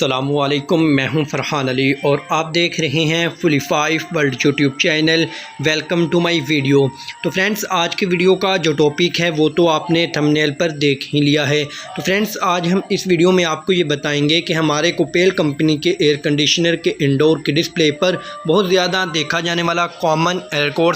अस्सलामुअलैकुम, मैं हूं फ़रहान अली और आप देख रहे हैं fully 5 world YouTube channel. Welcome to my video. तो फ्रेंड्स, आज की वीडियो का जो टॉपिक है वो तो आपने थंबनेल पर देख ही लिया है। तो फ्रेंड्स, आज हम इस वीडियो में आपको ये बताएंगे कि हमारे कोपेल कंपनी के एयर कंडीशनर के इंडोर के डिस्प्ले पर बहुत ज़्यादा देखा जाने वाला कॉमन एरर कोड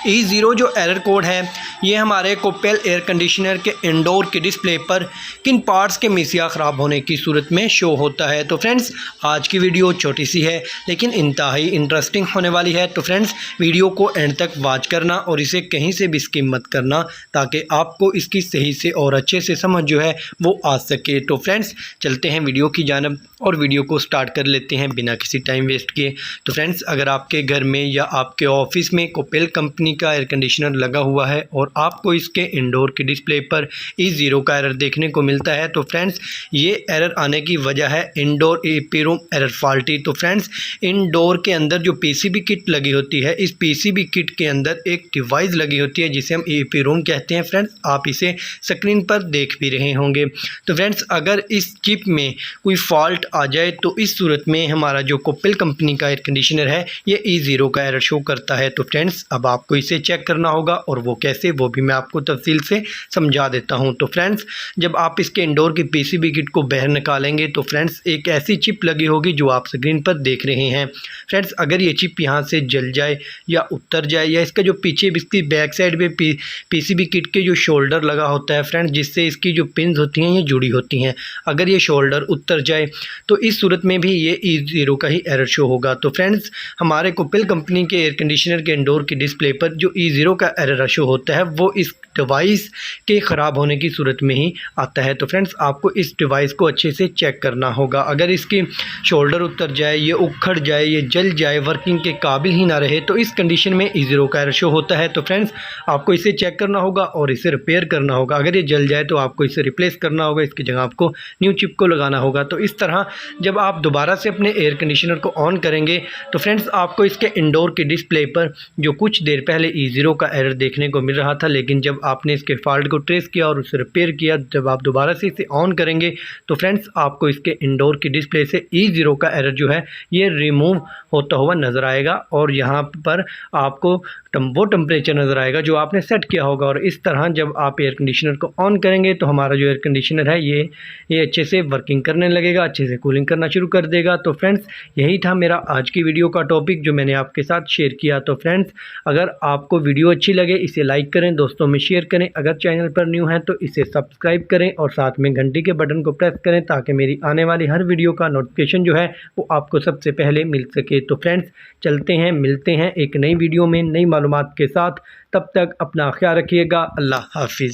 E0 जो एरर कोड है, ये हमारे कोपेल एयर कंडीशनर के इंडोर के डिस्प्ले पर किन पार्ट्स के मिसिया ख़राब होने की सूरत में शो होता है। तो फ्रेंड्स, आज की वीडियो छोटी सी है लेकिन इंतहाई इंटरेस्टिंग होने वाली है। तो फ्रेंड्स, वीडियो को एंड तक वॉच करना और इसे कहीं से भी स्किप मत करना ताकि आपको इसकी सही से और अच्छे से समझ जो है वो आ सके। तो फ्रेंड्स, चलते हैं वीडियो की जानब और वीडियो को स्टार्ट कर लेते हैं बिना किसी टाइम वेस्ट किए। तो फ्रेंड्स, अगर आपके घर में या आपके ऑफिस में कोपेल कंपनी का एयर कंडीशनर लगा हुआ है और आपको इसके इंडोर के डिस्प्ले पर E0 का एरर देखने को मिलता है, तो फ्रेंड्स ये एरर आने की वजह है indoor EP room error faulty. तो फ्रेंड्स, इंडोर के अंदर जो पीसीबी किट लगी होती है, इस पीसीबी किट के अंदर एक डिवाइस लगी होती है जिसे हम ईपी रूम कहते हैं। फ्रेंड्स, आप इसे स्क्रीन पर देख भी रहे होंगे। तो फ्रेंड्स, अगर इस चिप में कोई फॉल्ट आ जाए तो इस सूरत में हमारा जो कोपेल कंपनी का एयर कंडीशनर है ये E0 का एरर शो करता है। तो फ्रेंड्स, अब आपको इसे चेक करना होगा और वो कैसे, वो भी मैं आपको तफसील से समझा देता हूं। तो फ्रेंड्स, जब आप इसके इंडोर की पीसीबी किट को बाहर निकालेंगे तो फ्रेंड्स एक ऐसी चिप लगी होगी जो आप स्क्रीन पर देख रहे हैं। फ्रेंड्स, अगर ये चिप यहाँ से जल जाए या उतर जाए या इसका जो पीछे इसकी बैक साइड पे पीसीबी किट के जो शोल्डर लगा होता है फ्रेंड्स, जिससे इसकी जो पिन्स होती हैं ये जुड़ी होती हैं, अगर ये शोल्डर उतर जाए तो इस सूरत में भी ये E0 का ही एरर शो होगा। तो फ्रेंड्स, हमारे कोपेल कंपनी के एयर कंडीशनर के इंडोर के डिस्प्ले पर जो E0 का एरर शो होता है वो इस डिवाइस के ख़राब होने की सूरत में ही आता है। तो फ्रेंड्स, आपको इस डिवाइस को अच्छे से चेक करना होगा। अगर इसकी शोल्डर उतर जाए, ये उखड़ जाए, ये जल जाए, वर्किंग के काबिल ही ना रहे, तो इस कंडीशन में E0 का एरर शो होता है। तो फ्रेंड्स, आपको इसे चेक करना होगा और इसे रिपेयर करना होगा। अगर ये जल जाए तो आपको इसे रिप्लेस करना होगा, इसकी जगह आपको न्यू चिप को लगाना होगा। तो इस तरह जब आप दोबारा से अपने एयर कंडीशनर को ऑन करेंगे तो फ्रेंड्स, आपको इसके इंडोर के डिस्प्ले पर जो कुछ देर पहले E0 का एरर देखने को मिल रहा था, लेकिन जब आपने इसके फॉल्ट को ट्रेस किया और उसे रिपेयर किया, जब आप दोबारा से इसे ऑन करेंगे तो फ्रेंड्स, आपको इसके इंडोर की डिस्प्ले से E0 का एरर जो है ये रिमूव होता हुआ नज़र आएगा और यहाँ पर आपको वो टेम्परेचर नज़र आएगा जो आपने सेट किया होगा। और इस तरह जब आप एयर कंडीशनर को ऑन करेंगे तो हमारा जो एयर कंडीशनर है ये अच्छे से वर्किंग करने लगेगा, अच्छे से कूलिंग करना शुरू कर देगा। तो फ्रेंड्स, यही था मेरा आज की वीडियो का टॉपिक जो मैंने आपके साथ शेयर किया। तो फ्रेंड्स, अगर आपको वीडियो अच्छी लगे इसे लाइक करें, दोस्तों में शेयर करें, अगर चैनल पर न्यू हैं तो इसे सब्सक्राइब करें और साथ में घंटी के बटन को प्रेस करें ताकि मेरी आने वाली हर वीडियो का नोटिफिकेशन जो है वो आपको सबसे पहले मिल सके। तो फ्रेंड्स, चलते हैं, मिलते हैं एक नई वीडियो में नई मालूमात के साथ। तब तक अपना ख्याल रखिएगा। अल्लाह हाफिज़।